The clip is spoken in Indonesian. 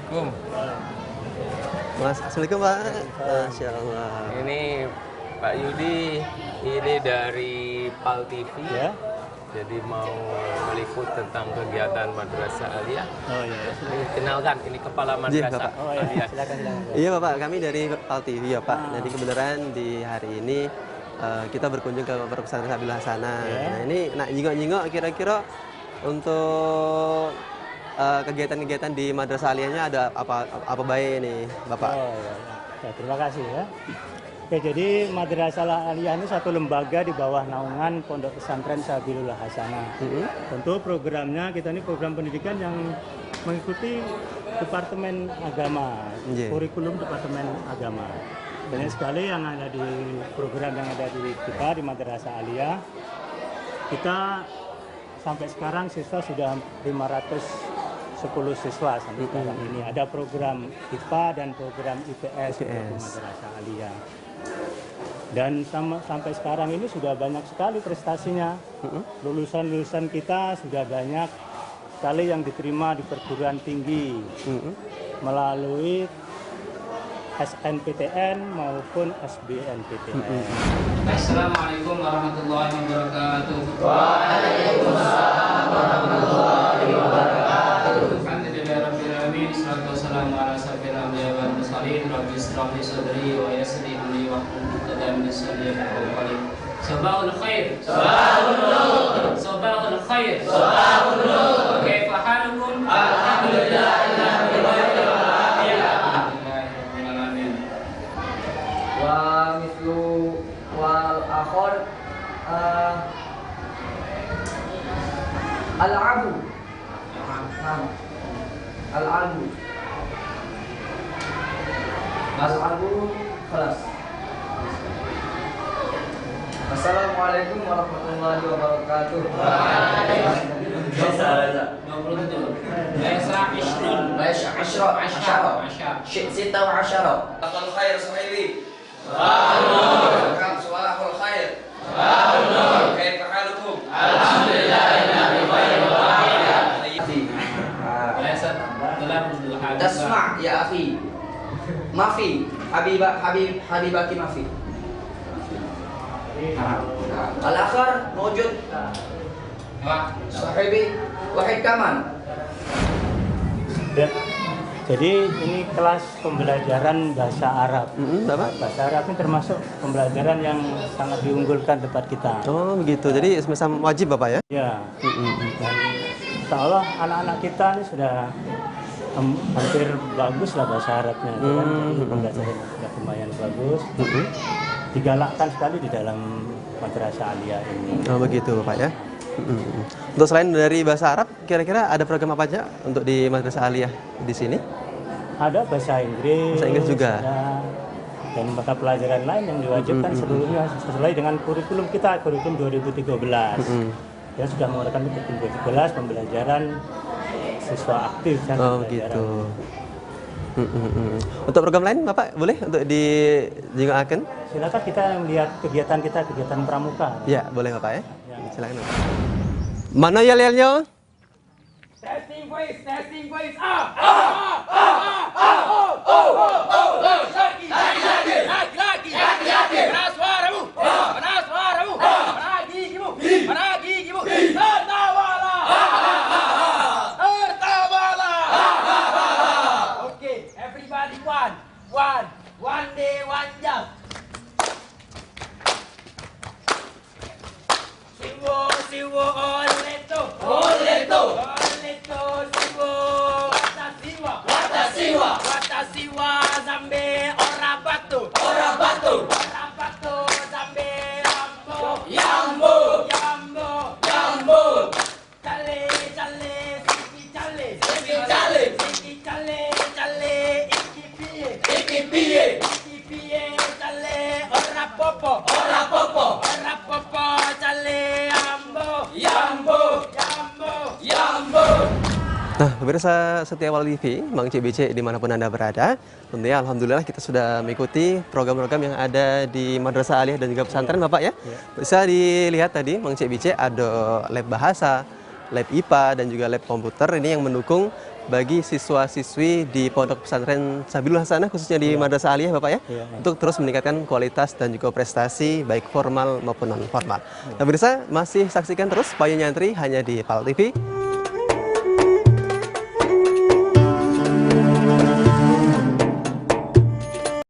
Assalamualaikum. Mas, assalamualaikum Pak. Masya Allah. Ini Pak Yudi, ini dari PAL TV. Ya. Jadi mau meliput tentang kegiatan Madrasah Aliyah. Oh iya. Ini kenalkan, ini kepala Madrasah Bapak. Oh iya. Aliyah. Silakan. Iya Bapak, kami dari PAL TV ya Pak. Jadi kebenaran di hari ini kita berkunjung ke Pondok Pesantren Sabil Hasanah. Ya. Nah ini nak nyingok-nyingok kira-kira untuk kegiatan-kegiatan di Madrasah Aliyahnya ada apa baik nih Bapak? Oh iya. Ya, terima kasih ya. Oke, jadi Madrasah Aliyah ini satu lembaga di bawah naungan Pondok Pesantren Sabilul Hasanah. Tentu programnya kita ini program pendidikan yang mengikuti Departemen Agama, Yeah. kurikulum Departemen Agama. Banyak sekali yang ada di program yang ada di kita di Madrasah Aliyah. Kita sampai sekarang siswa sudah 510 siswa sampai sekarang ini. Ada program IPA dan program IPS untuk di Madrasah Aliyah. Dan sampai sekarang ini sudah banyak sekali prestasinya. Lulusan-lulusan kita sudah banyak sekali yang diterima di perguruan tinggi melalui SNPTN maupun SBNPTN. Assalamualaikum warahmatullahi wabarakatuh. Waalaikumsalam warahmatullahi wabarakatuh. Alhamdulillahi rabbil alamin. Wassalatu wassalamu ala asyrofil anbiya'i wal mursalin. Rabbi ishrah li sadri wa yassir li amri wahlul 'uqdatam min lisani yafqahu qawli. Sabahul khair. Sabahun nur. Sabahul khair. Sabahun nur. Kaifa halukum? Alhamdulillahirabbil alamin. Alhamdulillahirabbil alamin. Wa mithlu wal akhar al-abu. Al-abu. Al-abu khalas. Assalamualaikum warahmatullahi wabarakatuh. Laisa ishrun. Asyara. Asyar. Sita wa asyara. Sabahul khair sahibi. Sabahul khair. Kaifa halukum? Laisa talabul hadis. Tasma' ya akhi. Mafi. Habibaki mafi. Al-akhar mawjud. Sahibi wahid kaman. Ya. Jadi ini kelas pembelajaran bahasa Arab. Bapak? Bahasa Arab ini termasuk pembelajaran yang sangat diunggulkan tempat kita. Oh begitu, jadi semacam wajib Bapak ya? Ya. Dan insya Allah anak-anak kita ini sudah hampir bagus lah bahasa Arabnya. Kan? Jadi pembelajaran sudah lumayan bagus. Digalakkan sekali di dalam Madrasah Aliyah ini. Oh begitu Bapak ya. Untuk selain dari bahasa Arab, kira-kira ada program apa aja untuk di Madrasah Aliyah di sini? Ada bahasa Inggris. Bahasa Inggris juga. Ada, dan mata pelajaran lain yang diwajibkan seluruhnya sesuai dengan kurikulum kita, kurikulum 2013. Ya sudah menggunakan kurikulum 2013 pembelajaran siswa aktif dan Oh pembelajaran. gitu. Untuk program lain Bapak boleh untuk dijingokaken? Silakan kita melihat kegiatan kita, kegiatan pramuka. Ya boleh Bapak ya. Silakan Bapak. Mana yel-yelnya? Testing voice. Lagi. Mana suaramu? Mana gigimu? Tertawalah. Okay, everybody one day, one jump. Siwo, oleto, siwo, watasiwa, zambe, orabatu, zambe, yambo, chale, siki chale, ikipiye, chale, orapopo, chale, yambo. Nah, pemirsa setia Wal TV, Mang CBC dimanapun Anda berada, tentunya Alhamdulillah kita sudah mengikuti program-program yang ada di Madrasah Aliyah dan juga pesantren Bapak ya. Bisa dilihat tadi Mang CBC ada lab bahasa, lab IPA dan juga lab komputer ini yang mendukung bagi siswa-siswi di Pondok Pesantren Sabilul Hasanah khususnya di Madrasah Aliyah Bapak ya, untuk terus meningkatkan kualitas dan juga prestasi baik formal maupun non formal. Nah pemirsa, masih saksikan terus Payung Nyantri hanya di PAL TV.